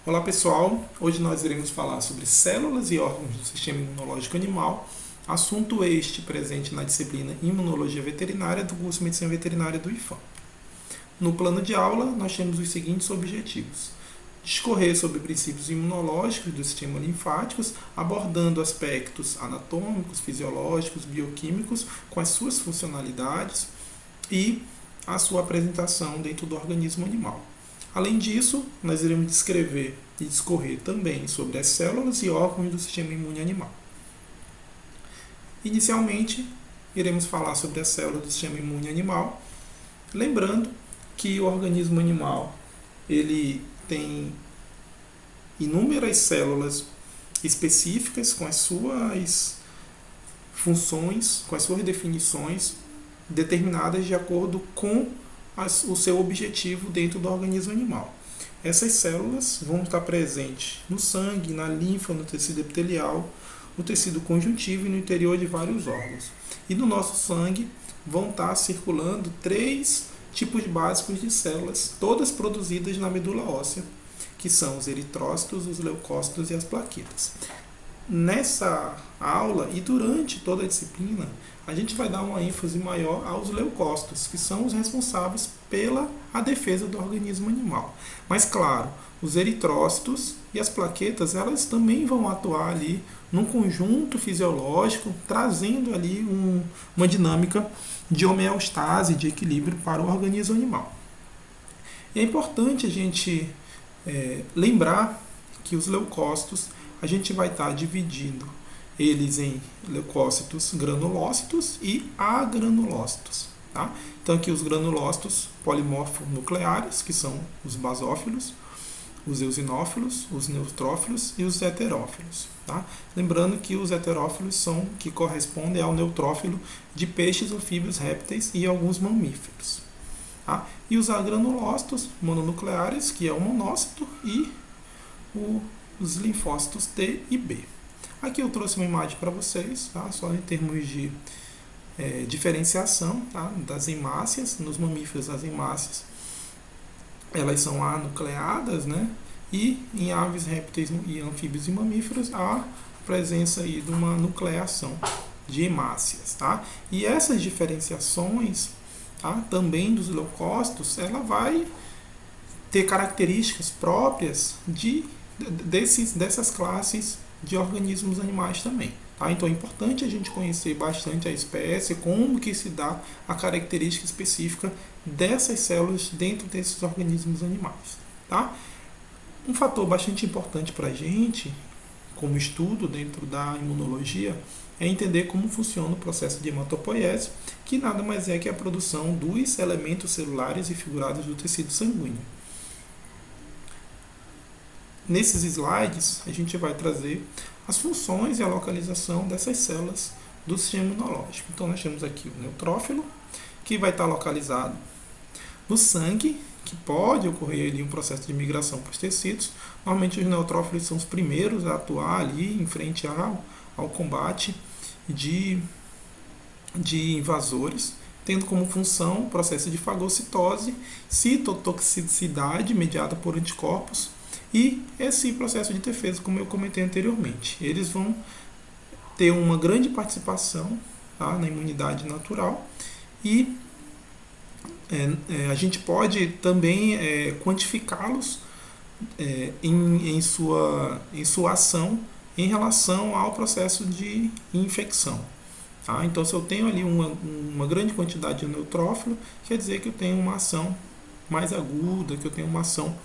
Olá pessoal, hoje nós iremos falar sobre células e órgãos do sistema imunológico animal, assunto este presente na disciplina Imunologia Veterinária do curso de Medicina Veterinária do IFAM. No plano de aula, nós temos os seguintes objetivos: discorrer sobre princípios imunológicos do sistema linfático, abordando aspectos anatômicos, fisiológicos, bioquímicos, com as suas funcionalidades e a sua apresentação dentro do organismo animal. Além disso, nós iremos descrever e discorrer também sobre as células e órgãos do sistema imune animal. Inicialmente, iremos falar sobre as células do sistema imune animal, lembrando que o organismo animal ele tem inúmeras células específicas com as suas funções, com as suas definições determinadas de acordo com o seu objetivo dentro do organismo animal. Essas células vão estar presentes no sangue, na linfa, no tecido epitelial, no tecido conjuntivo e no interior de vários órgãos. E no nosso sangue vão estar circulando 3 tipos básicos de células, todas produzidas na medula óssea, que são os eritrócitos, os leucócitos e as plaquetas. Nessa aula e durante toda a disciplina, a gente vai dar uma ênfase maior aos leucócitos, que são os responsáveis pela a defesa do organismo animal. Mas claro, os eritrócitos e as plaquetas, elas também vão atuar ali num conjunto fisiológico, trazendo ali uma dinâmica de homeostase, de equilíbrio para o organismo animal. E é importante a gente lembrar que os leucócitos, a gente vai estar dividindo eles em leucócitos granulócitos e agranulócitos. Tá? Então aqui os granulócitos polimorfonucleares, que são os basófilos, os eosinófilos, os neutrófilos e os heterófilos. Tá? Lembrando que os heterófilos são que correspondem ao neutrófilo de peixes, anfíbios, répteis e alguns mamíferos. Tá? E os agranulócitos mononucleares, que é o monócito, e os linfócitos T e B. Aqui eu trouxe uma imagem para vocês, tá? Só em termos de diferenciação, tá? Das hemácias. Nos mamíferos, as hemácias elas são anucleadas, né? E em aves, répteis e anfíbios e mamíferos há presença aí de uma nucleação de hemácias. Tá? E essas diferenciações, tá? Também dos leucócitos, ela vai ter características próprias dessas classes de organismos animais também. Tá? Então é importante a gente conhecer bastante a espécie, como que se dá a característica específica dessas células dentro desses organismos animais. Tá? Um fator bastante importante para a gente, como estudo dentro da imunologia, é entender como funciona o processo de hematopoiese, que nada mais é que a produção dos elementos celulares e figurados do tecido sanguíneo. Nesses slides, a gente vai trazer as funções e a localização dessas células do sistema imunológico. Então, nós temos aqui o neutrófilo, que vai estar localizado no sangue, que pode ocorrer ali um processo de migração para os tecidos. Normalmente, os neutrófilos são os primeiros a atuar ali em frente ao combate de invasores, tendo como função o processo de fagocitose, citotoxicidade mediada por anticorpos, e esse processo de defesa, como eu comentei anteriormente. Eles vão ter uma grande participação, tá, na imunidade natural e a gente pode também quantificá-los em sua ação em relação ao processo de infecção. Tá? Então, se eu tenho ali uma grande quantidade de neutrófilo, quer dizer que eu tenho uma ação mais aguda, que eu tenho uma ação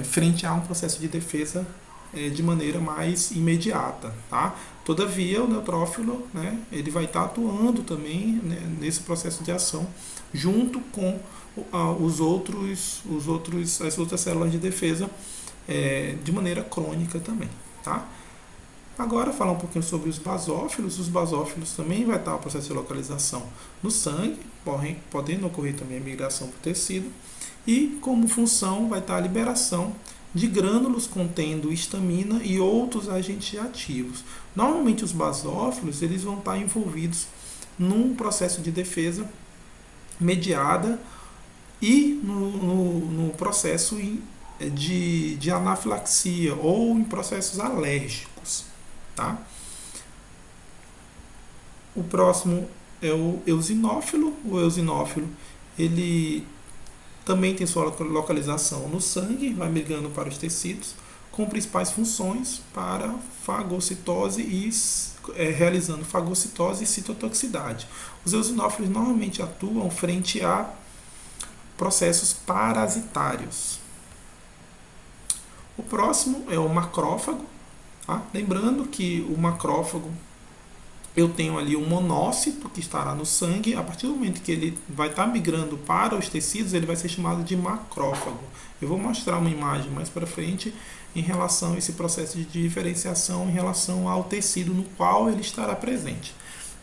frente a um processo de defesa de maneira mais imediata. Tá? Todavia, o neutrófilo, né, ele vai estar atuando também, né, nesse processo de ação, junto com as outras células de defesa de maneira crônica também. Tá? Agora, falar um pouquinho sobre os basófilos. Os basófilos também vai estar o processo de localização no sangue, podendo ocorrer também a migração para o tecido, e como função vai estar a liberação de grânulos contendo histamina e outros agentes ativos. Normalmente os basófilos eles vão estar envolvidos num processo de defesa mediada e no processo de anafilaxia ou em processos alérgicos, tá? O próximo é o eosinófilo. O eosinófilo, ele também tem sua localização no sangue, vai migrando para os tecidos, com principais funções para fagocitose e realizando fagocitose e citotoxicidade. Os eosinófilos normalmente atuam frente a processos parasitários. O próximo é o macrófago. Tá? Lembrando que o macrófago, eu tenho ali um monócito que estará no sangue. A partir do momento que ele vai estar migrando para os tecidos, ele vai ser chamado de macrófago. Eu vou mostrar uma imagem mais para frente em relação a esse processo de diferenciação em relação ao tecido no qual ele estará presente.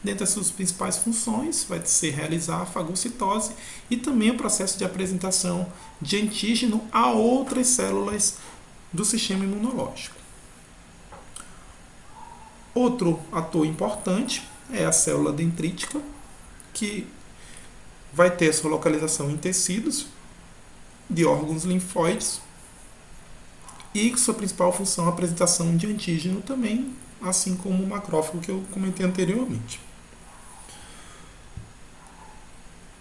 Dentre as suas principais funções, vai ser realizar a fagocitose e também o processo de apresentação de antígeno a outras células do sistema imunológico. Outro ator importante é a célula dendrítica, que vai ter sua localização em tecidos de órgãos linfóides e sua principal função é a apresentação de antígeno também, assim como o macrófago que eu comentei anteriormente.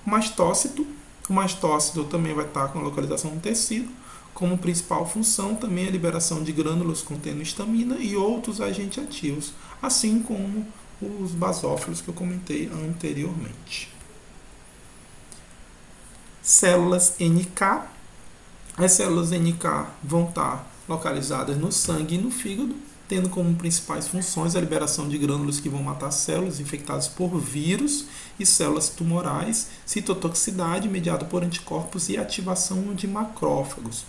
Mastócito. O mastócito também vai estar com a localização no tecido, como principal função também a liberação de grânulos contendo histamina e outros agentes ativos, assim como os basófilos que eu comentei anteriormente. Células NK. As células NK vão estar localizadas no sangue e no fígado, tendo como principais funções a liberação de grânulos que vão matar células infectadas por vírus e células tumorais, citotoxicidade mediada por anticorpos e ativação de macrófagos.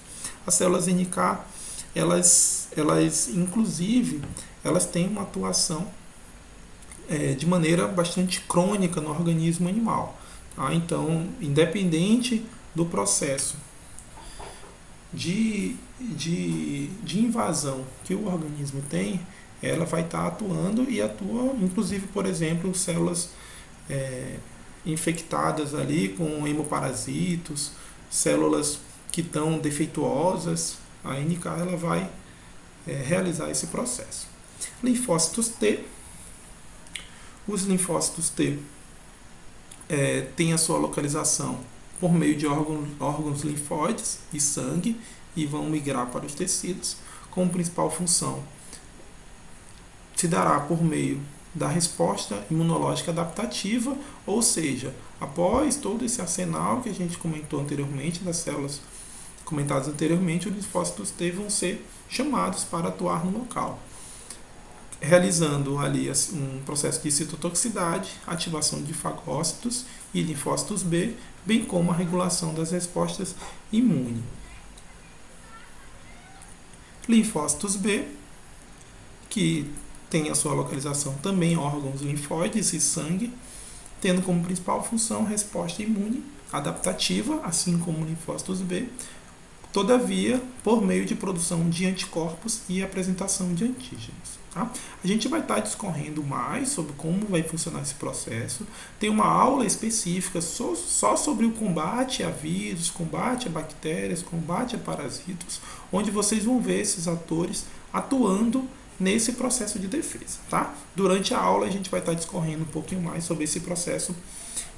As células NK, elas inclusive, elas têm uma atuação de maneira bastante crônica no organismo animal. Tá? Então, independente do processo de invasão que o organismo tem, ela vai estar atuando e atua, inclusive, por exemplo, células infectadas ali com hemoparasitos, células que estão defeituosas, a NK ela vai realizar esse processo. Linfócitos T. Os linfócitos T têm a sua localização por meio de órgãos linfóides e sangue e vão migrar para os tecidos, como principal função se dará por meio da resposta imunológica adaptativa, ou seja, após todo esse arsenal que a gente comentou anteriormente, das células comentadas anteriormente, os linfócitos T vão ser chamados para atuar no local, realizando ali um processo de citotoxicidade, ativação de fagócitos e linfócitos B, bem como a regulação das respostas imunes. Linfócitos B, que tem a sua localização também em órgãos linfóides e sangue, tendo como principal função resposta imune adaptativa, assim como linfócitos B, todavia por meio de produção de anticorpos e apresentação de antígenos. Tá? A gente vai estar discorrendo mais sobre como vai funcionar esse processo. Tem uma aula específica só sobre o combate a vírus, combate a bactérias, combate a parasitos, onde vocês vão ver esses atores atuando nesse processo de defesa. Tá? Durante a aula a gente vai estar discorrendo um pouquinho mais sobre esse processo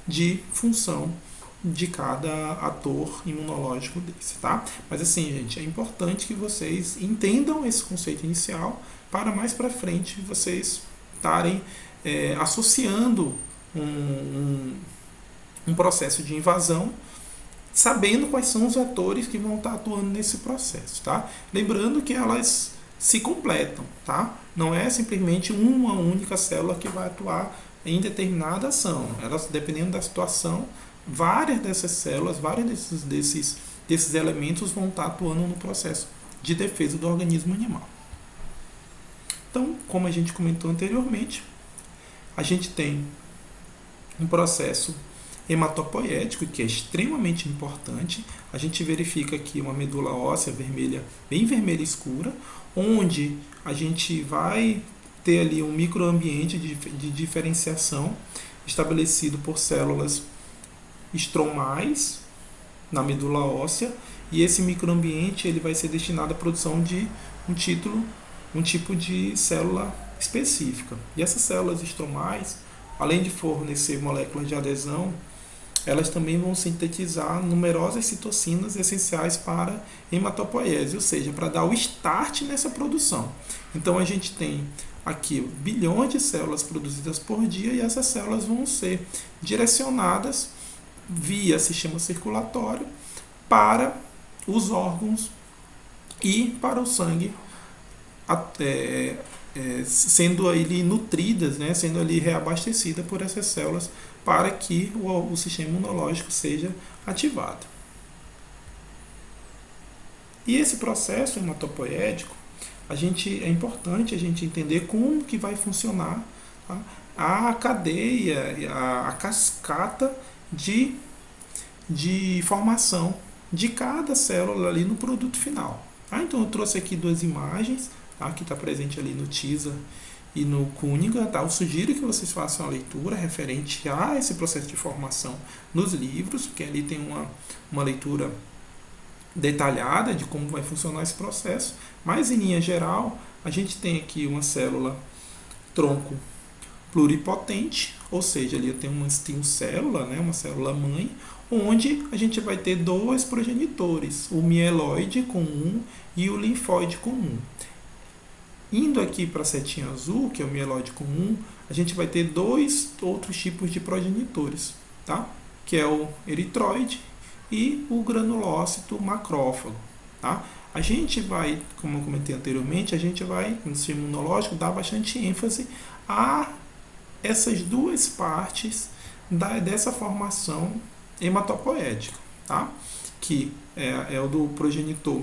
de função de cada ator imunológico desse, tá? Mas assim, gente, é importante que vocês entendam esse conceito inicial para mais para frente vocês estarem associando um processo de invasão, sabendo quais são os atores que vão estar atuando nesse processo, tá? Lembrando que elas se completam, tá? Não é simplesmente uma única célula que vai atuar em determinada ação. Elas, dependendo da situação, várias dessas células, vários desses elementos vão estar atuando no processo de defesa do organismo animal. Então, como a gente comentou anteriormente, a gente tem um processo hematopoético que é extremamente importante. A gente verifica aqui uma medula óssea vermelha, bem vermelha escura, onde a gente vai ter ali um microambiente de diferenciação estabelecido por células estromais na medula óssea e esse microambiente ele vai ser destinado à produção de um tipo de célula específica. E essas células estromais, além de fornecer moléculas de adesão, elas também vão sintetizar numerosas citocinas essenciais para hematopoiese, ou seja, para dar o start nessa produção. Então a gente tem aqui bilhões de células produzidas por dia e essas células vão ser direcionadas via sistema circulatório para os órgãos e para o sangue, sendo ali nutridas, né, sendo ali reabastecida por essas células para que o sistema imunológico seja ativado. E esse processo hematopoético, é importante a gente entender como que vai funcionar, tá, a cadeia, a cascata de formação de cada célula ali no produto final. Tá? Então eu trouxe aqui duas imagens, tá, que está presente ali no TISA e no Cunningham. Tá? Eu sugiro que vocês façam a leitura referente a esse processo de formação nos livros, porque ali tem uma leitura detalhada de como vai funcionar esse processo, mas em linha geral a gente tem aqui uma célula tronco pluripotente, ou seja, ali eu tenho uma célula, né, uma célula mãe, onde a gente vai ter dois progenitores, o mieloide comum e o linfóide comum. Indo aqui para a setinha azul, que é o mieloide comum, a gente vai ter dois outros tipos de progenitores, tá? Que é o eritroide e o granulócito macrófago. Tá? A gente vai, como eu comentei anteriormente, a gente vai, no sistema imunológico, dar bastante ênfase a essas duas partes dessa formação hematopoética, tá? Que é o do progenitor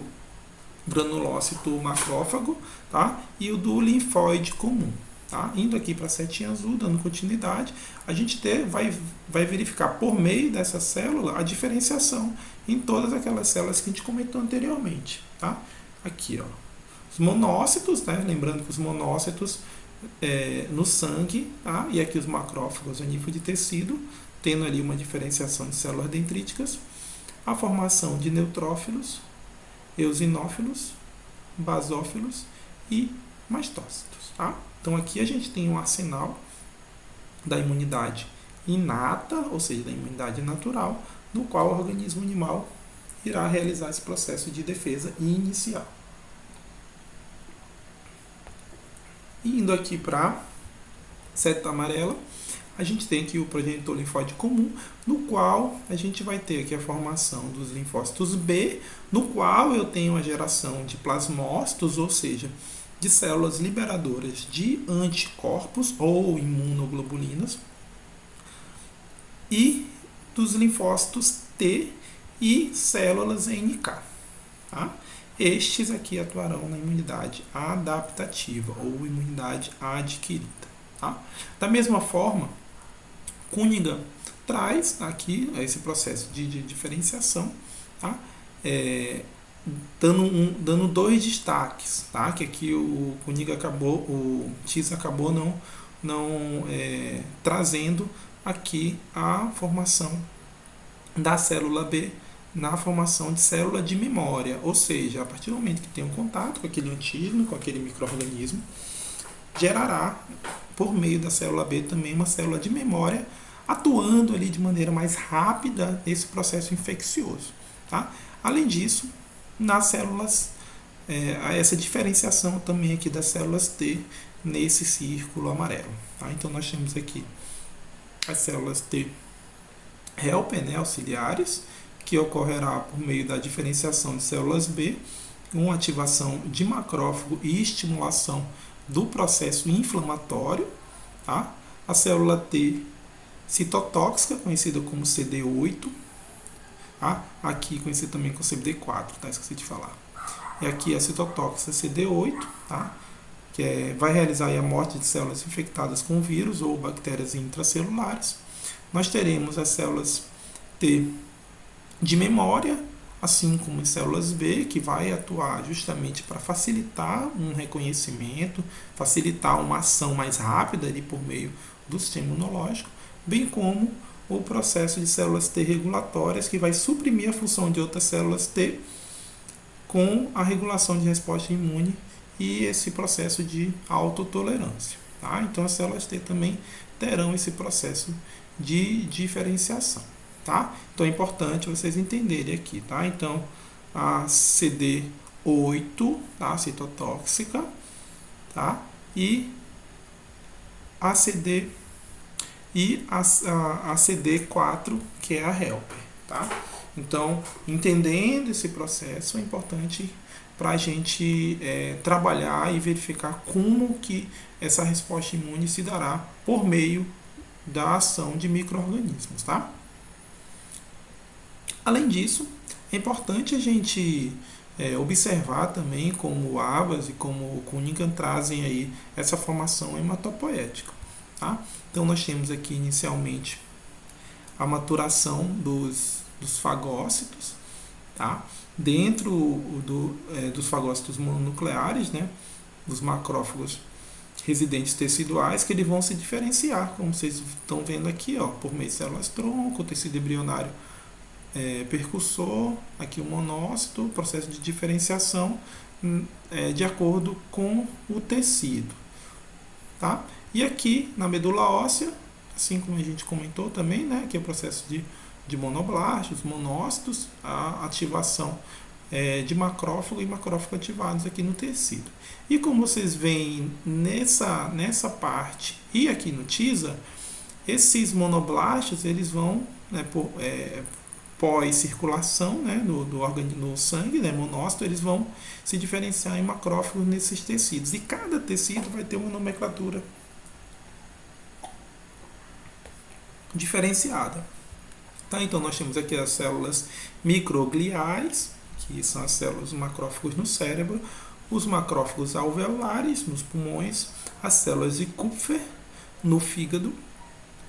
granulócito macrófago, tá? E o do linfóide comum. Tá? Indo aqui para a setinha azul, dando continuidade, a gente vai verificar por meio dessa célula a diferenciação em todas aquelas células que a gente comentou anteriormente. Tá? Aqui, ó, os monócitos, né? Lembrando que os monócitos no sangue, tá? E aqui os macrófagos a nível de tecido, tendo ali uma diferenciação de células dendríticas, a formação de neutrófilos, eosinófilos, basófilos e mastócitos. Tá? Então aqui a gente tem um arsenal da imunidade inata, ou seja, da imunidade natural, no qual o organismo animal irá realizar esse processo de defesa inicial. E indo aqui para a seta amarela, a gente tem aqui o progenitor linfóide comum, no qual a gente vai ter aqui a formação dos linfócitos B, no qual eu tenho a geração de plasmócitos, ou seja, de células liberadoras de anticorpos ou imunoglobulinas, e dos linfócitos T e células NK. Tá? Estes aqui atuarão na imunidade adaptativa ou imunidade adquirida. Tá? Da mesma forma, Cunningham traz aqui esse processo de diferenciação, tá? Dando dois destaques, tá? Que aqui o TISA acabou não trazendo aqui a formação da célula B na formação de célula de memória, ou seja, a partir do momento que tem um contato com aquele antígeno, com aquele micro-organismo, gerará por meio da célula B também uma célula de memória, atuando ali de maneira mais rápida nesse processo infeccioso. Tá? Além disso, nas células, essa diferenciação também aqui das células T nesse círculo amarelo. Tá? Então nós temos aqui as células T helper, né, auxiliares, que ocorrerá por meio da diferenciação de células B, uma ativação de macrófago e estimulação do processo inflamatório. Tá? A célula T citotóxica, conhecida como CD8, tá? Aqui conhecida também como CD4, tá? Esqueci de falar. E aqui a citotóxica CD8, tá? Que vai realizar a morte de células infectadas com vírus ou bactérias intracelulares. Nós teremos as células T de memória, assim como as células B, que vai atuar justamente para facilitar um reconhecimento, facilitar uma ação mais rápida ali por meio do sistema imunológico, bem como o processo de células T regulatórias, que vai suprimir a função de outras células T com a regulação de resposta imune e esse processo de autotolerância. Tá? Então as células T também terão esse processo de diferenciação. Tá? Então é importante vocês entenderem aqui. Tá? Então a CD8, tá? Citotóxica, tá? E a CD e a CD4, que é a helper. Tá? Então, entendendo esse processo, é importante para a gente trabalhar e verificar como que essa resposta imune se dará por meio da ação de micro-organismos. Tá? Além disso, é importante a gente observar também como o Abbas e como o Cunningham trazem aí essa formação hematopoética. Tá? Então, nós temos aqui inicialmente a maturação dos fagócitos, tá? Dentro dos fagócitos mononucleares, né? Dos macrófagos residentes teciduais, que eles vão se diferenciar, como vocês estão vendo aqui, ó, por meio de células-tronco, tecido embrionário percussor, aqui o monócito, processo de diferenciação de acordo com o tecido. Tá? E aqui na medula óssea, assim como a gente comentou também, né, aqui é o processo de monoblastos, monócitos, a ativação de macrófago e macrófago ativados aqui no tecido. E como vocês veem nessa parte e aqui no TISA, esses monoblastos eles vão, né, pós-circulação, né, no sangue, né, monócito, eles vão se diferenciar em macrófagos nesses tecidos. E cada tecido vai ter uma nomenclatura diferenciada. Tá? Então, nós temos aqui as células microgliais, que são as células macrófagos no cérebro, os macrófagos alveolares nos pulmões, as células de Kupffer no fígado,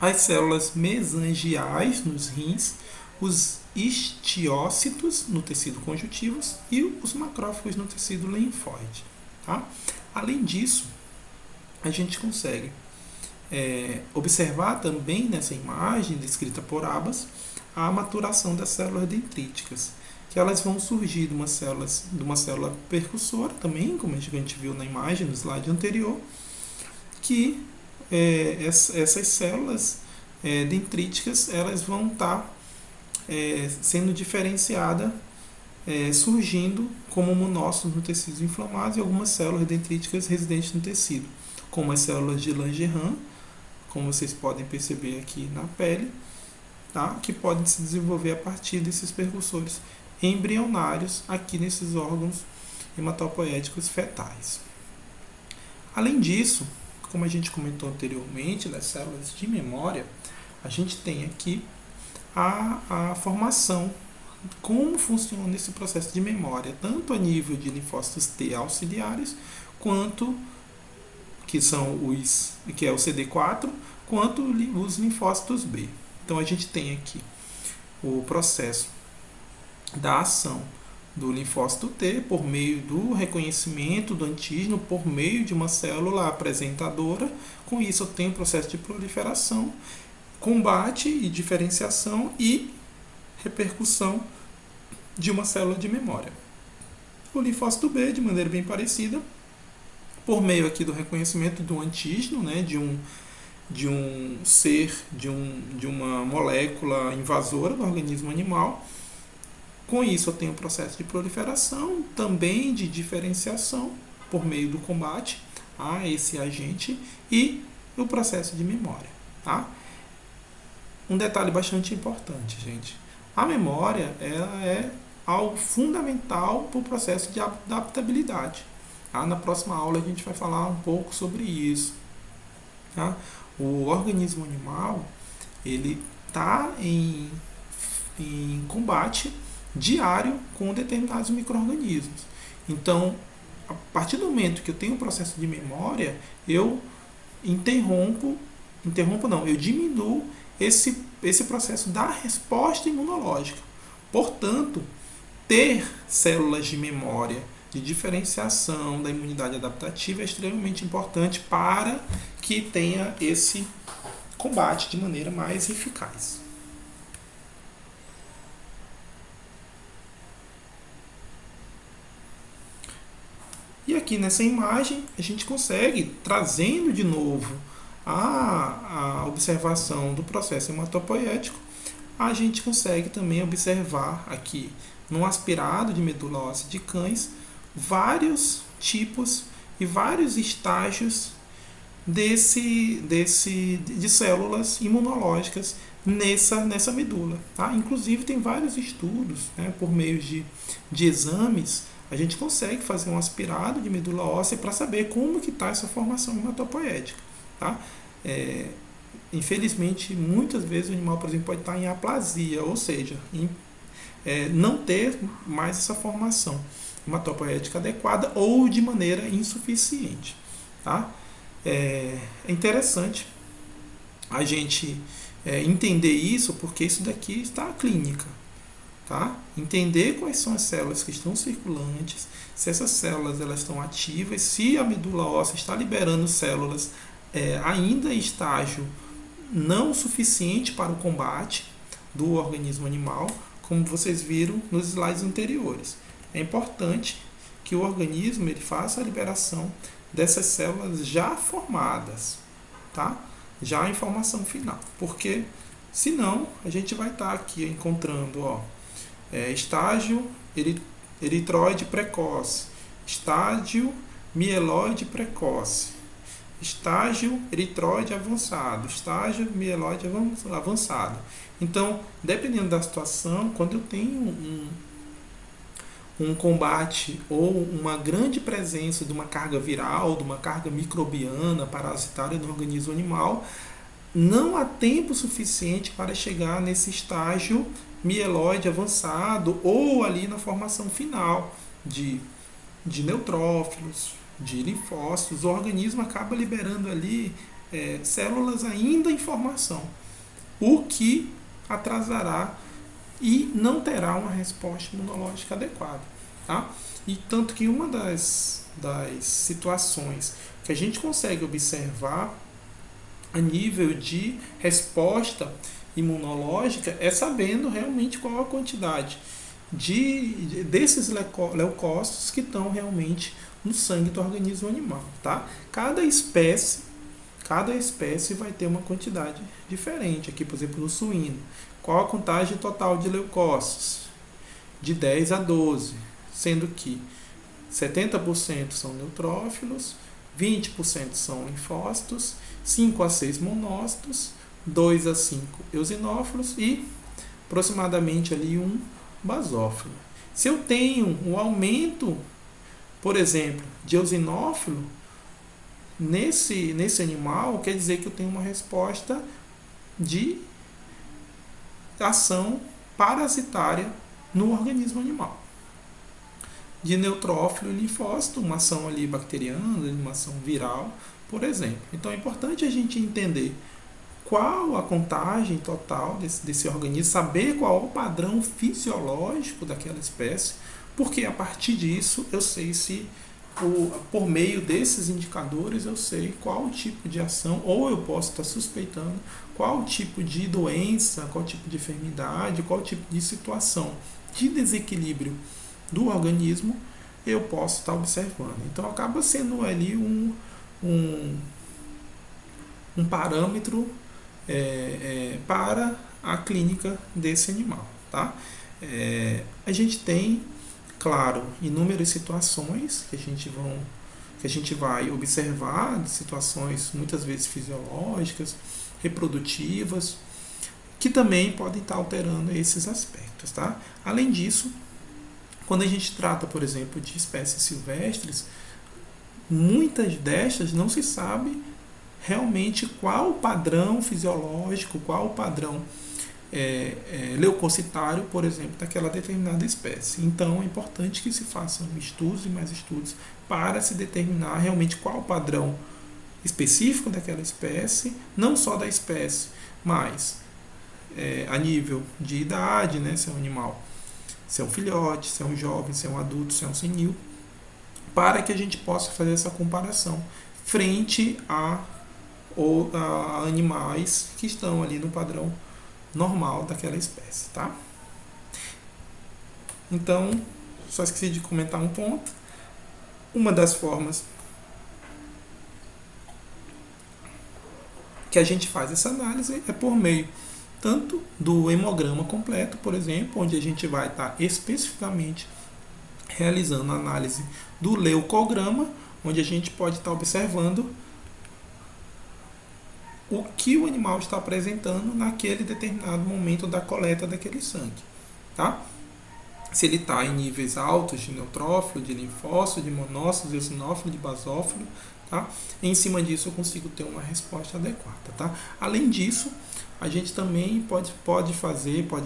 as células mesangiais nos rins, os histiócitos no tecido conjuntivo e os macrófagos no tecido linfóide. Tá? Além disso, a gente consegue observar também nessa imagem descrita por Abbas a maturação das células dendríticas, que elas vão surgir de uma célula percussora também, como a gente viu na imagem no slide anterior, que essas células dendríticas elas vão estar sendo diferenciada, surgindo como monócitos no tecido inflamado e algumas células dendríticas residentes no tecido, como as células de Langerhans, como vocês podem perceber aqui na pele, tá? Que podem se desenvolver a partir desses percussores embrionários aqui nesses órgãos hematopoéticos fetais. Além disso, como a gente comentou anteriormente, das células de memória, a gente tem aqui a formação, como funciona esse processo de memória, tanto a nível de linfócitos T auxiliares, quanto que é o CD4, quanto os linfócitos B. Então a gente tem aqui o processo da ação do linfócito T por meio do reconhecimento do antígeno por meio de uma célula apresentadora. Com isso eu tenho o processo de proliferação, combate e diferenciação e repercussão de uma célula de memória. O linfócito B, de maneira bem parecida, por meio aqui do reconhecimento do antígeno, né, de um ser, de uma molécula invasora do organismo animal. Com isso eu tenho o processo de proliferação, também de diferenciação por meio do combate a esse agente e o processo de memória. Tá? Um detalhe bastante importante, gente. A memória ela é algo fundamental para o processo de adaptabilidade. Tá? Na próxima aula a gente vai falar um pouco sobre isso. Tá? O organismo animal ele está em combate diário com determinados micro-organismos. Então, a partir do momento que eu tenho um processo de memória, eu eu diminuo esse processo da resposta imunológica. Portanto, ter células de memória, de diferenciação da imunidade adaptativa é extremamente importante para que tenha esse combate de maneira mais eficaz. E aqui nessa imagem a gente consegue, trazendo de novo a observação do processo hematopoético, a gente consegue também observar aqui no aspirado de medula óssea de cães vários tipos e vários estágios de células imunológicas nessa medula. Tá? Inclusive tem vários estudos, né, por meio de exames, a gente consegue fazer um aspirado de medula óssea para saber como que está essa formação hematopoética. Tá? Infelizmente, muitas vezes o animal, por exemplo, pode estar em aplasia, ou seja, não ter mais essa formação hematopoética adequada ou de maneira insuficiente. Tá? É interessante a gente entender isso, porque isso daqui está clínica. Tá? Entender quais são as células que estão circulantes, se essas células elas estão ativas, se a medula óssea está liberando células ainda em estágio não suficiente para o combate do organismo animal, como vocês viram nos slides anteriores. É importante que o organismo ele faça a liberação dessas células já formadas, tá? Já em formação final, porque senão a gente vai estar aqui encontrando estágio eritroide precoce, estágio mieloide precoce, estágio eritroide avançado, estágio mieloide avançado. Então, dependendo da situação, quando eu tenho um combate ou uma grande presença de uma carga viral, de uma carga microbiana, parasitária no organismo animal, não há tempo suficiente para chegar nesse estágio mieloide avançado ou ali na formação final de neutrófilos, de linfócitos. O organismo acaba liberando ali células ainda em formação, o que atrasará e não terá uma resposta imunológica adequada. Tá? E tanto que uma das situações que a gente consegue observar a nível de resposta imunológica é sabendo realmente qual a quantidade desses leucócitos que estão realmente no sangue do organismo animal. Tá? Cada espécie vai ter uma quantidade diferente. Aqui, por exemplo, no suíno, qual a contagem total de leucócitos? De 10 a 12, sendo que 70% são neutrófilos, 20% são linfócitos, 5 a 6 monócitos, 2 a 5 eosinófilos e aproximadamente ali um basófilo. Se eu tenho um aumento, por exemplo, de eosinófilo nesse animal, quer dizer que eu tenho uma resposta de ação parasitária no organismo animal. De neutrófilo e linfócito, uma ação ali bacteriana, uma ação viral, por exemplo. Então é importante a gente entender qual a contagem total desse organismo, saber qual o padrão fisiológico daquela espécie, porque a partir disso eu sei se, por meio desses indicadores, eu sei qual o tipo de ação, ou eu posso estar suspeitando qual o tipo de doença, qual o tipo de enfermidade, qual o tipo de situação de desequilíbrio do organismo eu posso estar observando. Então acaba sendo ali um parâmetro para a clínica desse animal. Tá? A gente tem, claro, inúmeras situações que a gente vai observar, situações muitas vezes fisiológicas, reprodutivas, que também podem estar alterando esses aspectos. Tá? Além disso, quando a gente trata, por exemplo, de espécies silvestres, muitas destas não se sabe realmente qual o padrão fisiológico, qual o padrão leucocitário, por exemplo, daquela determinada espécie. Então é importante que se façam estudos e mais estudos para se determinar realmente qual o padrão específico daquela espécie, não só da espécie, mas a nível de idade, né, se é um animal, se é um filhote, se é um jovem, se é um adulto, se é um senil, para que a gente possa fazer essa comparação frente a animais que estão ali no padrão normal daquela espécie, tá? Então, só esqueci de comentar um ponto. Uma das formas que a gente faz essa análise é por meio tanto do hemograma completo, por exemplo, onde a gente vai estar especificamente realizando a análise do leucograma, onde a gente pode estar observando o que o animal está apresentando naquele determinado momento da coleta daquele sangue, tá? Se ele está em níveis altos de neutrófilo, de linfócito, de monócito, de eosinófilo, de basófilo, tá? Em cima disso eu consigo ter uma resposta adequada, tá? Além disso, a gente também pode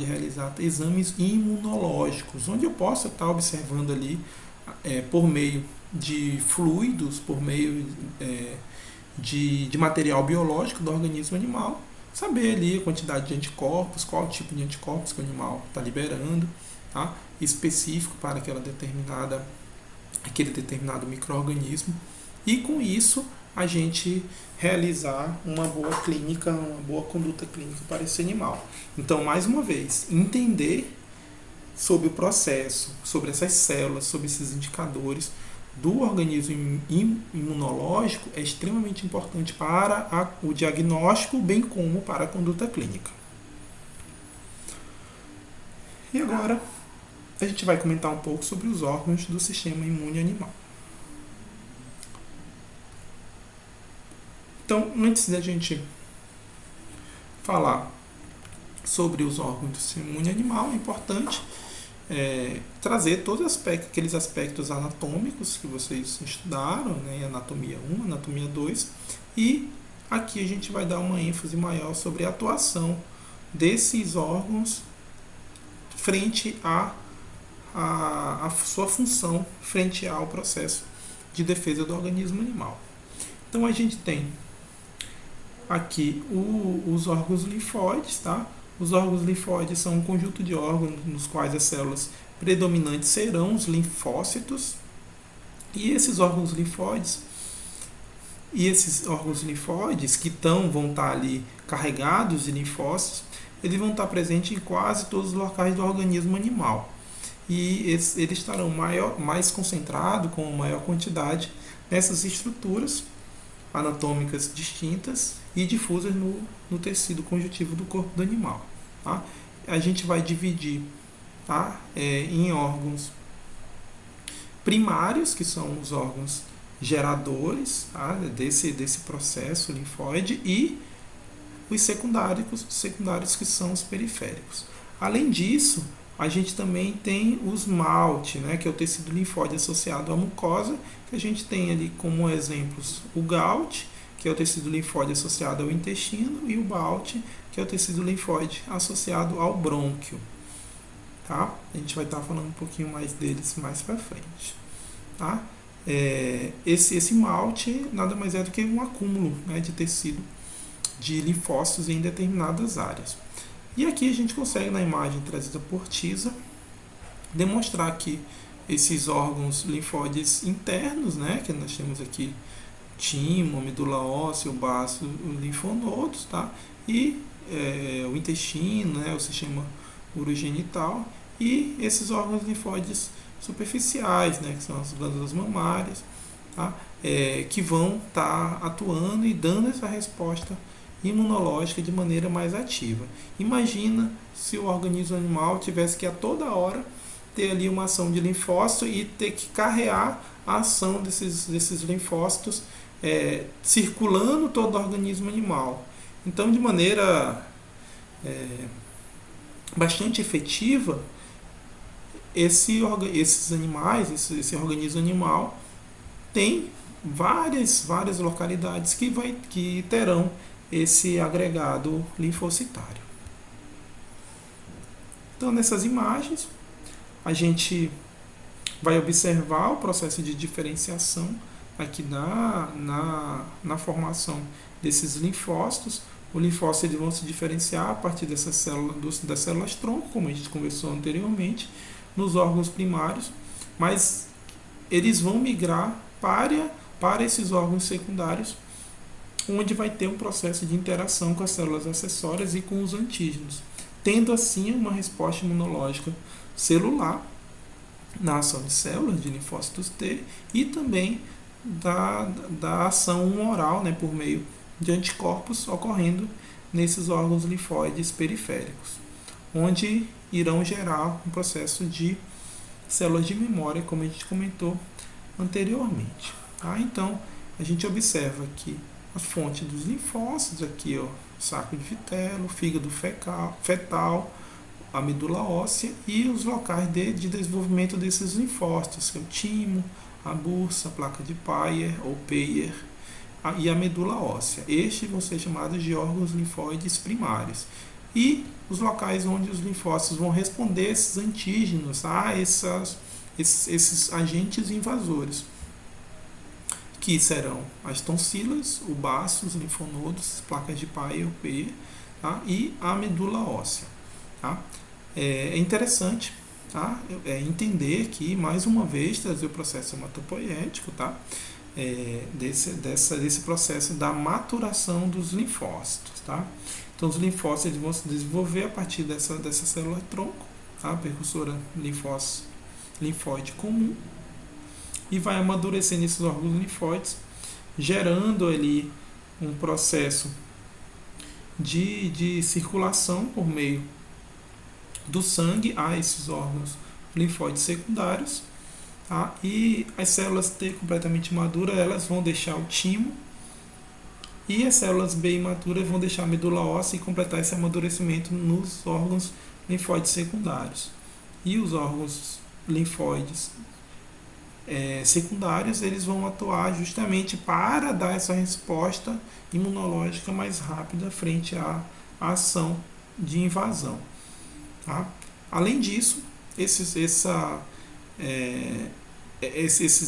realizar exames imunológicos, onde eu posso estar observando ali por meio de fluidos, por meio de material biológico do organismo animal, saber ali a quantidade de anticorpos, qual tipo de anticorpos que o animal está liberando, tá? Específico para aquele determinado micro-organismo, e com isso a gente realizar uma boa clínica, uma boa conduta clínica para esse animal. Então, mais uma vez, entender sobre o processo, sobre essas células, sobre esses indicadores do organismo imunológico é extremamente importante para o diagnóstico, bem como para a conduta clínica. E agora a gente vai comentar um pouco sobre os órgãos do sistema imune animal. Então, antes da gente falar sobre os órgãos do sistema imune animal, é importante trazer todos aqueles aspectos anatômicos que vocês estudaram, né? Anatomia 1, anatomia 2, e aqui a gente vai dar uma ênfase maior sobre a atuação desses órgãos frente à sua função, frente ao processo de defesa do organismo animal. Então a gente tem aqui os órgãos linfóides, tá? Os órgãos linfóides são um conjunto de órgãos nos quais as células predominantes serão os linfócitos. E esses órgãos linfóides que vão estar ali carregados de linfócitos, eles vão estar presentes em quase todos os locais do organismo animal. E eles estarão mais concentrados, com maior quantidade, nessas estruturas anatômicas distintas e difusas no tecido conjuntivo do corpo do animal. Tá? A gente vai dividir, tá? Em órgãos primários, que são os órgãos geradores, tá? desse processo linfóide, e os secundários que são os periféricos. Além disso, a gente também tem os MALT, né, que é o tecido linfóide associado à mucosa, que a gente tem ali como exemplos o GALT, que é o tecido linfóide associado ao intestino, e o BALT, que é o tecido linfóide associado ao brônquio. Tá? A gente vai estar falando um pouquinho mais deles mais para frente. Tá? Esse MALT nada mais é do que um acúmulo, né, de tecido de linfócitos em determinadas áreas. E aqui a gente consegue, na imagem trazida por Tisa, demonstrar que esses órgãos linfóides internos, né, que nós temos aqui timo, medula óssea, o baço, os linfonodos, tá? E o intestino, né, o sistema urogenital, e esses órgãos linfóides superficiais, né, que são as glândulas mamárias, tá? Que vão estar atuando e dando essa resposta imunológica de maneira mais ativa. Imagina se o organismo animal tivesse que a toda hora ter ali uma ação de linfócito e ter que carrear a ação desses linfócitos circulando todo o organismo animal. Então, de maneira bastante efetiva, esses animais, esse organismo animal tem várias localidades que terão esse agregado linfocitário. Então, nessas imagens, a gente vai observar o processo de diferenciação aqui na formação desses linfócitos. Os linfócitos eles vão se diferenciar a partir das células tronco, como a gente conversou anteriormente, nos órgãos primários, mas eles vão migrar para esses órgãos secundários, onde vai ter um processo de interação com as células acessórias e com os antígenos, tendo assim uma resposta imunológica celular na ação de células de linfócitos T e também da ação oral, né, por meio de anticorpos ocorrendo nesses órgãos linfóides periféricos, onde irão gerar um processo de células de memória, como a gente comentou anteriormente. Tá? Então, a gente observa que a fonte dos linfócitos, aqui ó, saco de Vitelo, fígado fetal, a medula óssea e os locais de desenvolvimento desses linfócitos, que é o timo, a bursa, a placa de Peyer ou Peyer e a medula óssea. Estes vão ser chamados de órgãos linfóides primários. E os locais onde os linfócitos vão responder esses antígenos a esses agentes invasores, que serão as tonsilas, o baço, os linfonodos, as placas de Peyer, tá? E a medula óssea. Tá? É interessante, tá? Entender que, mais uma vez, trazer o processo hematopoético, tá? Desse processo da maturação dos linfócitos. Tá? Então, os linfócitos eles vão se desenvolver a partir dessa célula-tronco, tá? Precursora linfóide comum, e vai amadurecer nesses órgãos linfóides, gerando ali um processo de circulação por meio do sangue a esses órgãos linfóides secundários, tá? E as células T completamente maduras, elas vão deixar o timo, e as células B imaturas vão deixar a medula óssea e completar esse amadurecimento nos órgãos linfóides secundários. E os órgãos linfóides secundários, eles vão atuar justamente para dar essa resposta imunológica mais rápida frente à ação de invasão. Tá? Além disso, esses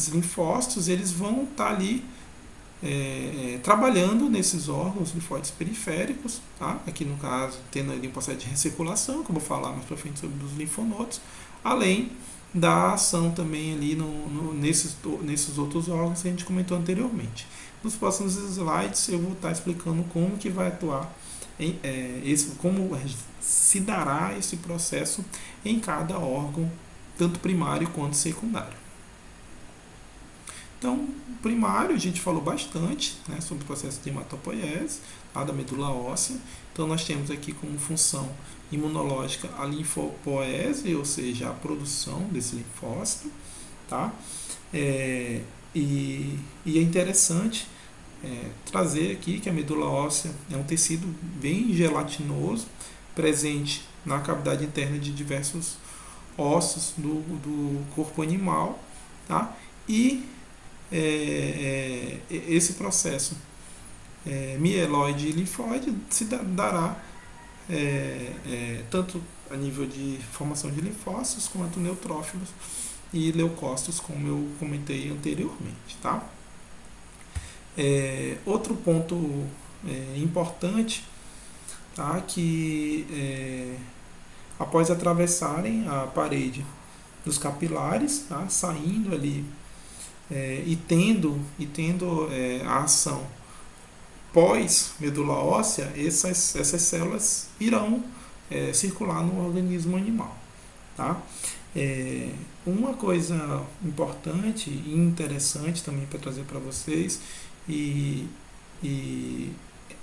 linfócitos eles vão estar ali trabalhando nesses órgãos linfóides periféricos, tá? Aqui no caso tendo ali um processo de recirculação, que eu vou falar mais para frente sobre os linfonodos, além da ação também ali nesses outros órgãos que a gente comentou anteriormente. Nos próximos slides eu vou estar explicando como que vai atuar, como se dará esse processo em cada órgão, tanto primário quanto secundário. Então, primário, a gente falou bastante, né, sobre o processo de hematopoiese, lá da medula óssea. Então, nós temos aqui como função imunológica a linfopoese, ou seja, a produção desse linfócito. Tá? E é interessante trazer aqui que a medula óssea é um tecido bem gelatinoso, presente na cavidade interna de diversos ossos do corpo animal. Tá? E esse processo mieloide e linfóide se dará tanto a nível de formação de linfócitos quanto neutrófilos e leucócitos, como eu comentei anteriormente. Tá? Outro ponto importante, tá? Que após atravessarem a parede dos capilares, tá? Saindo ali e tendo a ação pós-medula óssea, essas células irão circular no organismo animal. Tá? Uma coisa importante e interessante também para trazer para vocês, e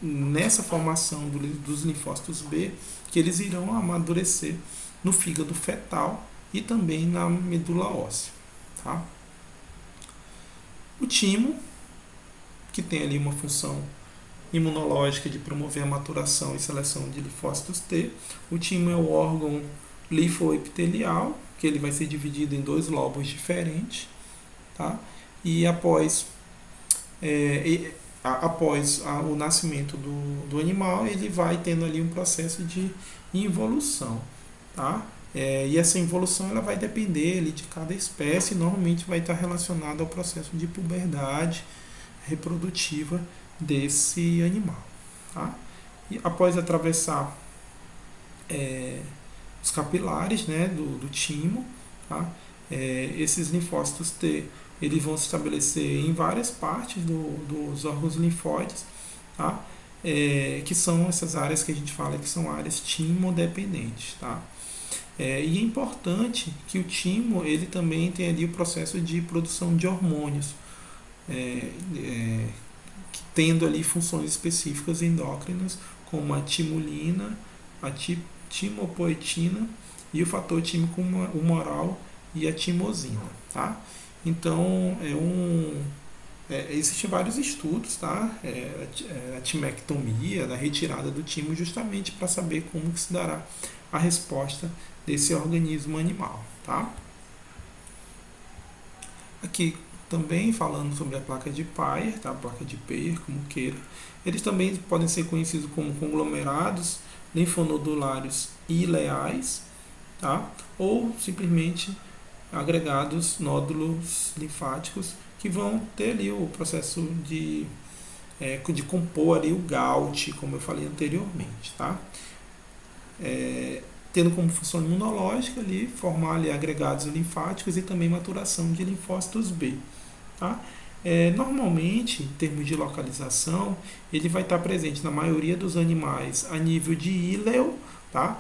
nessa formação dos linfócitos B, que eles irão amadurecer no fígado fetal e também na medula óssea. Tá? O timo, que tem ali uma função imunológica de promover a maturação e seleção de linfócitos T. O timo é o órgão linfoepitelial, que ele vai ser dividido em 2 lobos diferentes. Tá? E após o nascimento do animal, ele vai tendo ali um processo de involução. Tá? E essa involução ela vai depender ali de cada espécie, e normalmente vai estar relacionada ao processo de puberdade reprodutiva desse animal. Tá? E após atravessar os capilares, né, do timo, tá? Esses linfócitos T eles vão se estabelecer em várias partes dos órgãos linfóides, tá? Que são essas áreas que a gente fala que são áreas timodependentes. Tá? E é importante que o timo ele também tenha ali o processo de produção de hormônios, é, é, tendo ali funções específicas endócrinas, como a timulina, a timopoetina e o fator tímico humoral e a timosina, tá? Então, existem vários estudos, tá? A timectomia, da retirada do timo, justamente para saber como que se dará a resposta desse organismo animal, tá? Aqui também falando sobre a placa de Peyer, tá? A placa de Peyer, como queira. Eles também podem ser conhecidos como conglomerados linfonodulários ileais, tá? Ou simplesmente agregados nódulos linfáticos que vão ter ali o processo de compor ali o GALT, como eu falei anteriormente, tá? Tendo como função imunológica ali formar ali agregados linfáticos e também maturação de linfócitos B, tá? Normalmente, em termos de localização, ele vai estar presente na maioria dos animais a nível de íleo, tá?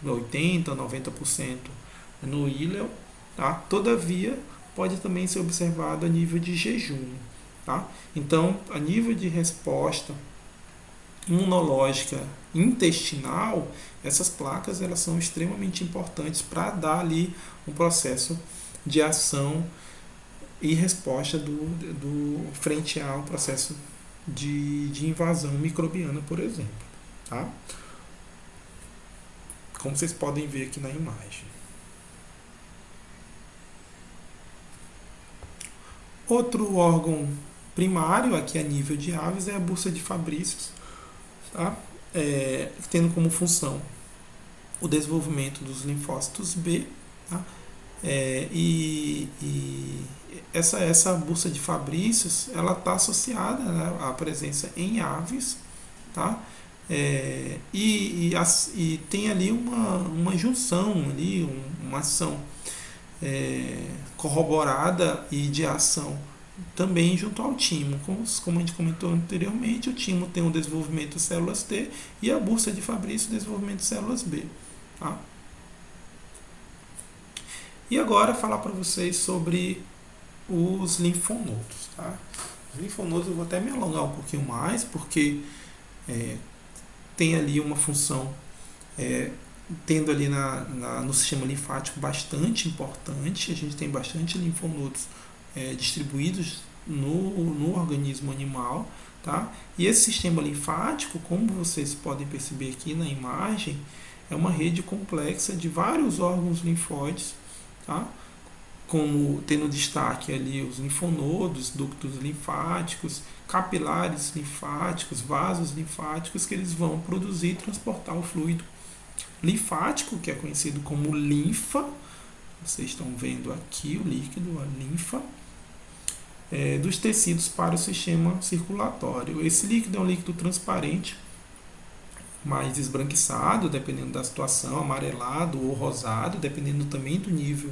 80, 90% no íleo, tá? Todavia, pode também ser observado a nível de jejum, tá? Então, a nível de resposta imunológica intestinal, essas placas elas são extremamente importantes para dar ali um processo de ação e resposta do frente ao processo de invasão microbiana, por exemplo, tá? Como vocês podem ver aqui na imagem. Outro órgão primário aqui a nível de aves é a bursa de Fabrícios, tá? Tendo como função o desenvolvimento dos linfócitos B, tá? E essa bursa de Fabrícios ela está associada, né, à presença em aves, tá? E tem ali uma junção, ali, uma ação corroborada e de ação também junto ao timo. Como a gente comentou anteriormente, o timo tem o desenvolvimento de células T e a bursa de Fabrício o desenvolvimento de células B. Tá? E agora falar para vocês sobre os linfonodos. Tá? Os linfonodos eu vou até me alongar um pouquinho mais, porque tem ali uma função tendo ali no sistema linfático bastante importante. A gente tem bastante linfonodos distribuídos no organismo animal, tá? E esse sistema linfático, como vocês podem perceber aqui na imagem, é uma rede complexa de vários órgãos linfóides, tá? Como tendo destaque ali os linfonodos, ductos linfáticos, capilares linfáticos, vasos linfáticos, que eles vão produzir e transportar o fluido linfático, que é conhecido como linfa. Vocês estão vendo aqui o líquido, a linfa, dos tecidos para o sistema circulatório. Esse líquido é um líquido transparente, mais esbranquiçado, dependendo da situação, amarelado ou rosado, dependendo também do nível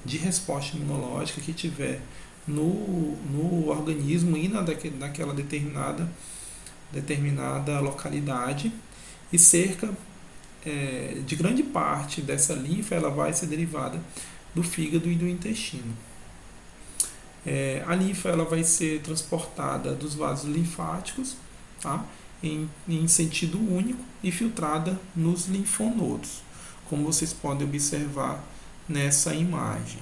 de resposta imunológica que tiver no organismo e naquela determinada localidade. E cerca de grande parte dessa linfa ela vai ser derivada do fígado e do intestino. A linfa ela vai ser transportada dos vasos linfáticos, tá? em sentido único e filtrada nos linfonodos, como vocês podem observar nessa imagem.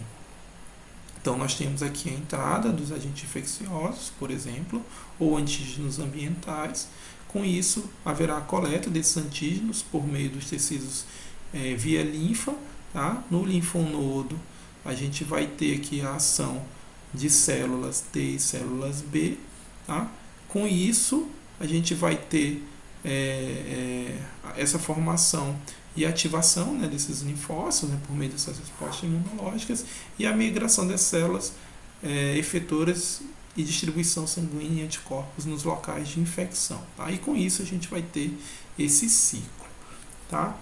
Então nós temos aqui a entrada dos agentes infecciosos, por exemplo, ou antígenos ambientais. Com isso, haverá a coleta desses antígenos por meio dos tecidos via linfa. Tá? No linfonodo, a gente vai ter aqui a ação de células T e células B. Tá? Com isso, a gente vai ter essa formação e ativação, né, desses linfócitos, né, por meio dessas respostas imunológicas, e a migração das células efetoras e distribuição sanguínea e anticorpos nos locais de infecção. Tá? E com isso a gente vai ter esse ciclo. Tá?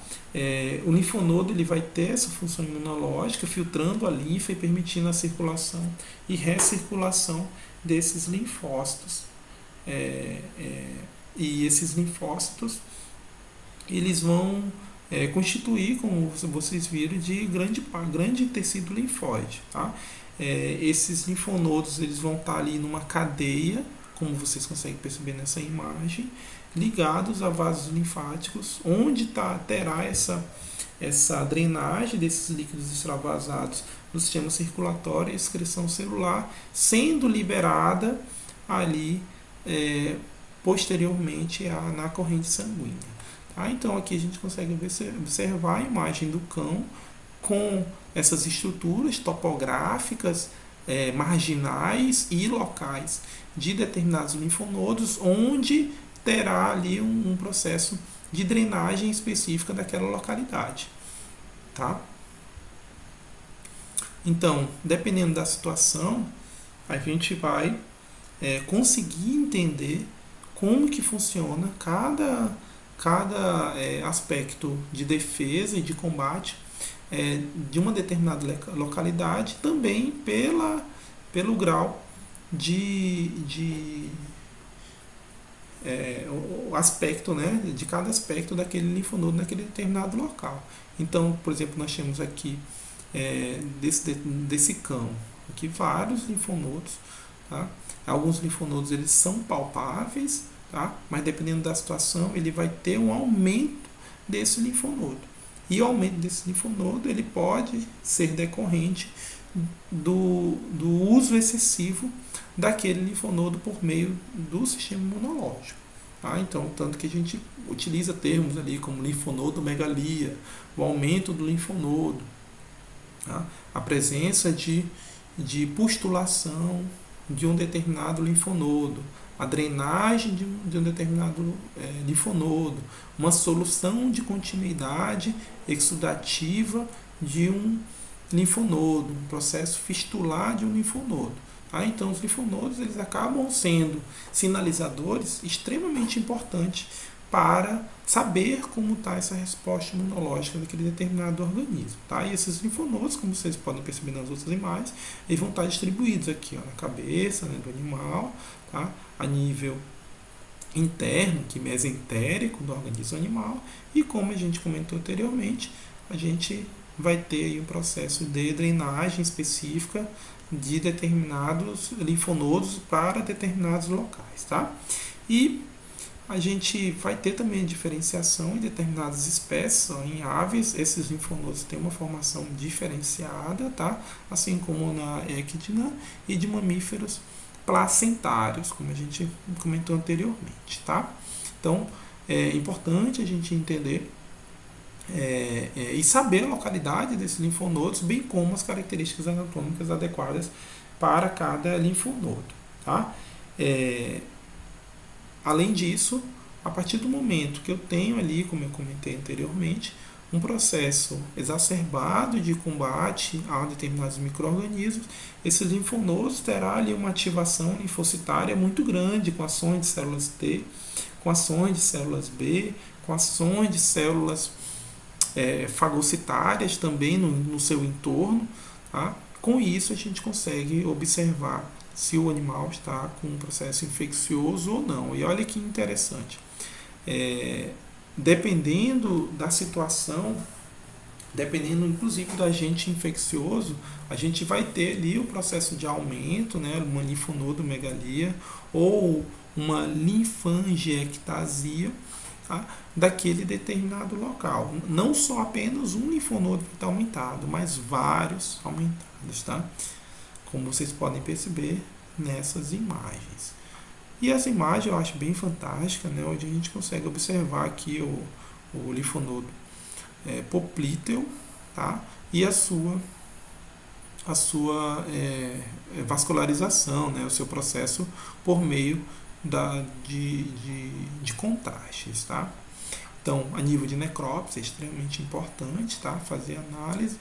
O linfonodo ele vai ter essa função imunológica, filtrando a linfa e permitindo a circulação e recirculação desses linfócitos. E esses linfócitos eles vão constituir, como vocês viram, de grande tecido linfóide. Tá? Esses linfonodos eles vão estar ali numa cadeia, como vocês conseguem perceber nessa imagem, ligados a vasos linfáticos, onde terá essa drenagem desses líquidos extravasados no sistema circulatório e excreção celular, sendo liberada ali posteriormente na corrente sanguínea. Tá? Então aqui a gente consegue observar a imagem do cão com essas estruturas topográficas marginais e locais de determinados linfonodos, onde terá ali um processo de drenagem específica daquela localidade. Tá? Então, dependendo da situação, a gente vai conseguir entender como que funciona cada aspecto de defesa e de combate de uma determinada localidade, também pelo grau o aspecto, né, de cada aspecto daquele linfonodo naquele determinado local. Então, por exemplo, nós temos aqui desse cão aqui vários linfonodos. Tá? Alguns linfonodos eles são palpáveis, tá? Mas dependendo da situação ele vai ter um aumento desse linfonodo. E o aumento desse linfonodo ele pode ser decorrente do uso excessivo daquele linfonodo por meio do sistema imunológico. Tá? Então, tanto que a gente utiliza termos ali como linfonodomegalia, o aumento do linfonodo, tá? A presença de pustulação de um determinado linfonodo, a drenagem de um determinado linfonodo, uma solução de continuidade exudativa de um linfonodo, um processo fistular de um linfonodo. Tá? Então, os linfonodos eles acabam sendo sinalizadores extremamente importantes para saber como está essa resposta imunológica daquele determinado organismo. Tá? E esses linfonodos, como vocês podem perceber nas outras imagens, eles vão estar distribuídos aqui na cabeça, né, do animal, tá? A nível interno, que mesentérico do organismo animal, e como a gente comentou anteriormente, a gente vai ter aí um processo de drenagem específica de determinados linfonodos para determinados locais. Tá? E a gente vai ter também diferenciação em determinadas espécies, em aves, esses linfonodos têm uma formação diferenciada, tá? Assim como na equidna, e de mamíferos placentários, como a gente comentou anteriormente. Tá? Então, é importante a gente entender e saber a localidade desses linfonodos, bem como as características anatômicas adequadas para cada linfonodo. Tá? Além disso, a partir do momento que eu tenho ali, como eu comentei anteriormente, um processo exacerbado de combate a determinados micro-organismos, esses linfonodos terá ali uma ativação linfocitária muito grande, com ações de células T, com ações de células B, com ações de células fagocitárias também no seu entorno. Tá? Com isso, a gente consegue observar se o animal está com um processo infeccioso ou não. E olha que interessante. Dependendo da situação, dependendo inclusive do agente infeccioso, a gente vai ter ali o processo de aumento, né, uma linfonodomegalia ou uma linfangiectasia, tá, daquele determinado local. Não só apenas um linfonodo vai estar aumentado, mas vários aumentados, tá? Como vocês podem perceber nessas imagens. E essa imagem eu acho bem fantástica, né, onde a gente consegue observar aqui o linfonodo poplíteo, tá, e a sua vascularização, né, o seu processo por meio de contrastes. Tá? Então, a nível de necrópsia é extremamente importante, tá, fazer análise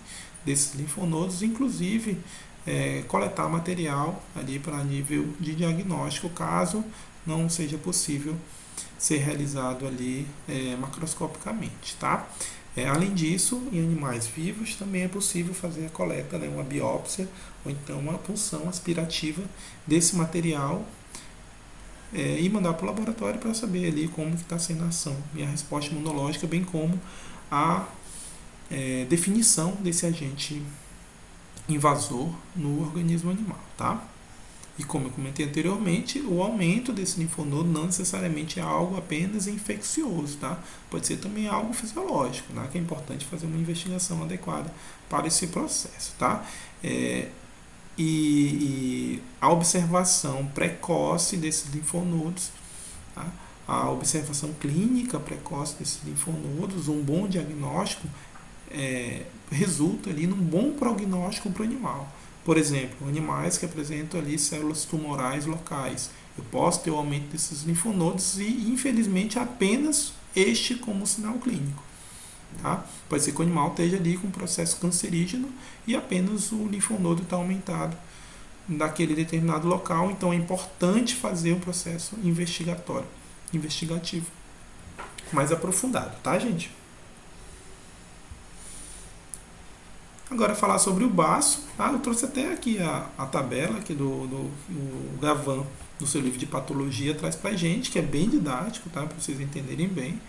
desses linfonodos, inclusive coletar material ali para nível de diagnóstico, caso não seja possível ser realizado ali macroscopicamente. Tá? Além disso, em animais vivos também é possível fazer a coleta, né, uma biópsia ou então uma punção aspirativa desse material e mandar para o laboratório para saber ali como que está sendo a ação e a resposta imunológica, bem como a definição desse agente invasor no organismo animal, tá? E como eu comentei anteriormente, o aumento desse linfonodo não necessariamente é algo apenas infeccioso, tá? Pode ser também algo fisiológico, né? Que é importante fazer uma investigação adequada para esse processo, tá? E a observação precoce desses linfonodos, tá? A observação clínica precoce desses linfonodos, um bom diagnóstico, resulta ali num bom prognóstico para o animal. Por exemplo, animais que apresentam ali células tumorais locais. Eu posso ter o aumento desses linfonodos e, infelizmente, apenas este como sinal clínico. Tá? Pode ser que o animal esteja ali com um processo cancerígeno e apenas o linfonodo está aumentado naquele determinado local. Então é importante fazer um processo investigativo mais aprofundado, tá, gente? Agora falar sobre o baço, tá? Eu trouxe até aqui a tabela aqui do Gavan, no seu livro de patologia, traz pra gente, que é bem didático, tá? Para vocês entenderem bem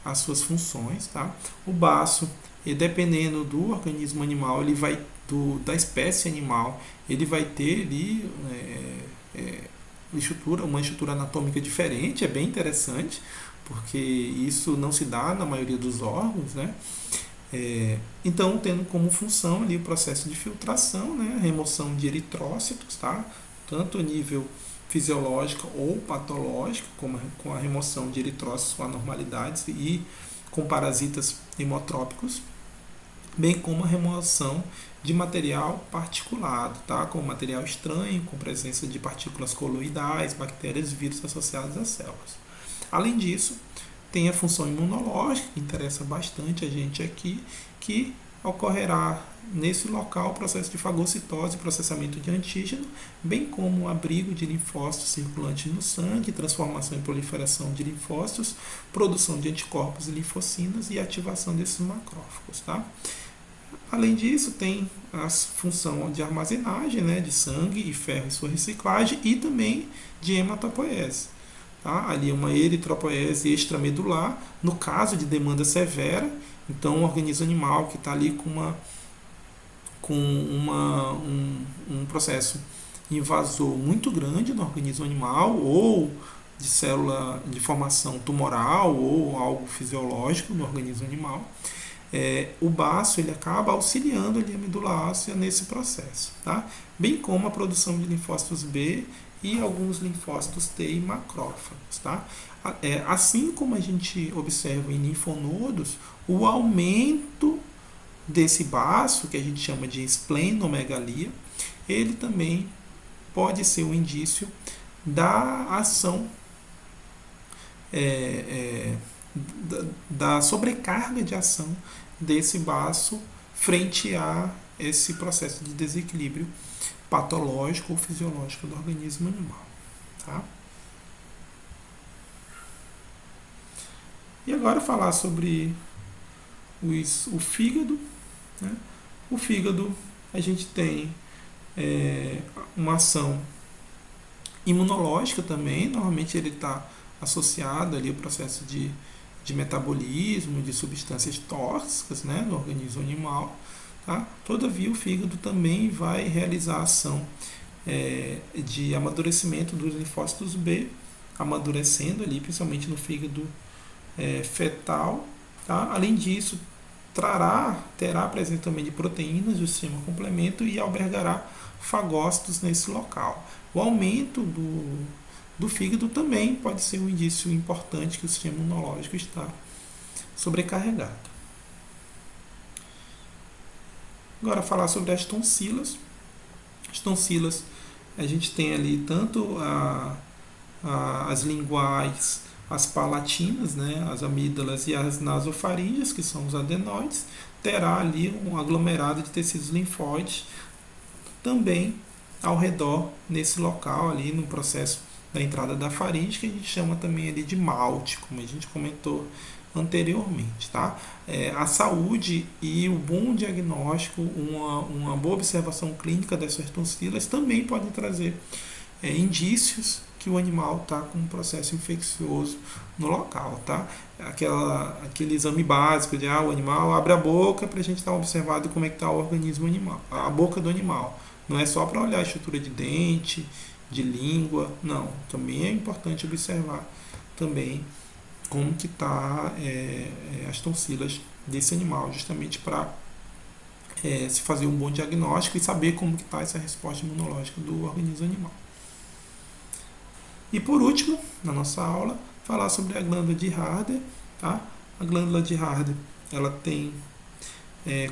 as suas funções, tá? O baço, dependendo do organismo animal, ele vai da espécie animal, ele vai ter ali uma estrutura anatômica diferente, é bem interessante, porque isso não se dá na maioria dos órgãos, né? Então, tendo como função ali o processo de filtração, né, remoção de eritrócitos, tá? Tanto a nível fisiológico ou patológico, como com a remoção de eritrócitos com anormalidades e com parasitas hemotrópicos, bem como a remoção de material particulado, tá? Com material estranho, com presença de partículas coloidais, bactérias, vírus associados às células. Além disso, tem a função imunológica, que interessa bastante a gente aqui, que ocorrerá nesse local o processo de fagocitose, processamento de antígeno, bem como o abrigo de linfócitos circulantes no sangue, transformação e proliferação de linfócitos, produção de anticorpos e linfocinas e ativação desses macrófagos, tá? Além disso, tem a função de armazenagem, né, de sangue e ferro e sua reciclagem, e também de hematopoese. Tá? Ali uma eritropoese extramedular, no caso de demanda severa, então um organismo animal que está ali com um processo invasor muito grande no organismo animal, ou de célula de formação tumoral, ou algo fisiológico no organismo animal, o baço ele acaba auxiliando ali a medula óssea nesse processo, tá? Bem como a produção de linfócitos B e alguns linfócitos T e macrófagos, tá? Assim como a gente observa em linfonodos, o aumento desse baço, que a gente chama de esplenomegalia, ele também pode ser um indício da ação da sobrecarga de ação desse baço frente a esse processo de desequilíbrio patológico ou fisiológico do organismo animal, tá? E agora falar sobre o fígado, né? O fígado, a gente tem uma ação imunológica também, normalmente ele está associado ali ao processo de metabolismo de substâncias tóxicas, né, no organismo animal. Tá? Todavia, o fígado também vai realizar a ação de amadurecimento dos linfócitos B, amadurecendo ali, principalmente no fígado fetal. Tá? Além disso, terá presença também de proteínas do sistema complemento e albergará fagócitos nesse local. O aumento do fígado também pode ser um indício importante que o sistema imunológico está sobrecarregado. Agora, falar sobre as tonsilas. As tonsilas, a gente tem ali tanto as linguais, as palatinas, né, as amígdalas e as nasofaríngeas, que são os adenoides. Terá ali um aglomerado de tecidos linfóides também ao redor, nesse local ali, no processo da entrada da faringe, que a gente chama também ali de malte, como a gente comentou anteriormente, tá? A saúde e o bom diagnóstico, uma boa observação clínica dessas tonsilas também podem trazer indícios que o animal está com um processo infeccioso no local, tá? Aquele exame básico de o animal abre a boca para a gente estar observando como é que está o organismo animal, a boca do animal. Não é só para olhar a estrutura de dente, de língua, não. Também é importante observar também como que está as tonsilas desse animal, justamente para se fazer um bom diagnóstico e saber como que está essa resposta imunológica do organismo animal. E por último, na nossa aula, falar sobre a glândula de Harder. Tá? A glândula de Harder ela tem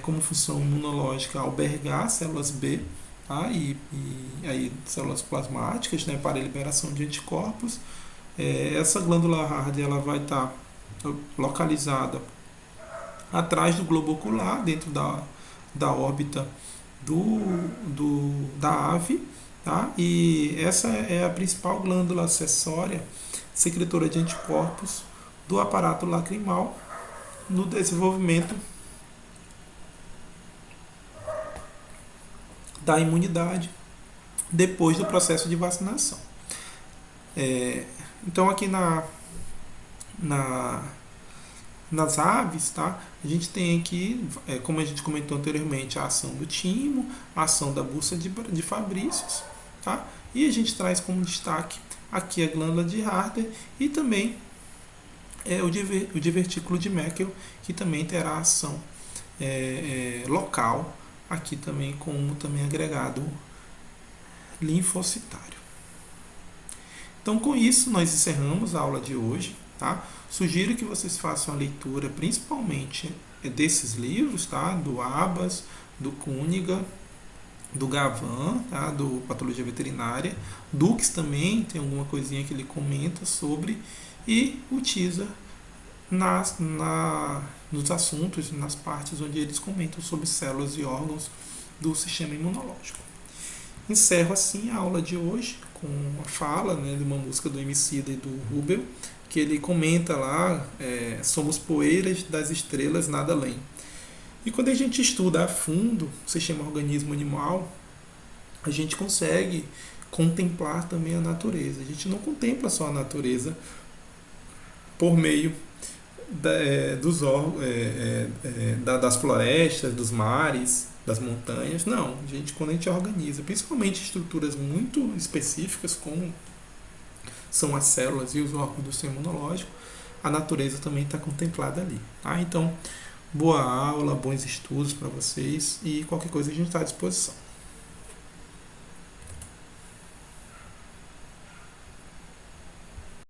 como função imunológica albergar células B, tá? e aí células plasmáticas, né, para a liberação de anticorpos. Essa glândula Harder ela vai estar localizada atrás do globo ocular, dentro da órbita da ave. Tá? E essa é a principal glândula acessória secretora de anticorpos do aparato lacrimal no desenvolvimento da imunidade depois do processo de vacinação. Então aqui nas aves, tá? A gente tem aqui, como a gente comentou anteriormente, a ação do timo, a ação da bolsa de Fabrícios, tá? E a gente traz como destaque aqui a glândula de Harder e também o divertículo de Meckel, que também terá ação local, aqui também como também agregado linfocitário. Então, com isso, nós encerramos a aula de hoje. Tá? Sugiro que vocês façam a leitura principalmente desses livros, tá? Do Abas, do Kuniga, do Gavan, tá? Do Patologia Veterinária. Dux também tem alguma coisinha que ele comenta sobre, e o Teaser nos assuntos, nas partes onde eles comentam sobre células e órgãos do sistema imunológico. Encerro assim a aula de hoje com a fala, né, de uma música do Emicida e do Rubel, que ele comenta lá, somos poeiras das estrelas, nada além. E quando a gente estuda a fundo o sistema organismo animal, a gente consegue contemplar também a natureza. A gente não contempla só a natureza por meio das florestas, dos mares, das montanhas. Não, quando a gente organiza, principalmente estruturas muito específicas, como são as células e os órgãos do sistema imunológico, a natureza também está contemplada ali. Tá? Então, boa aula, bons estudos para vocês, e qualquer coisa a gente está à disposição.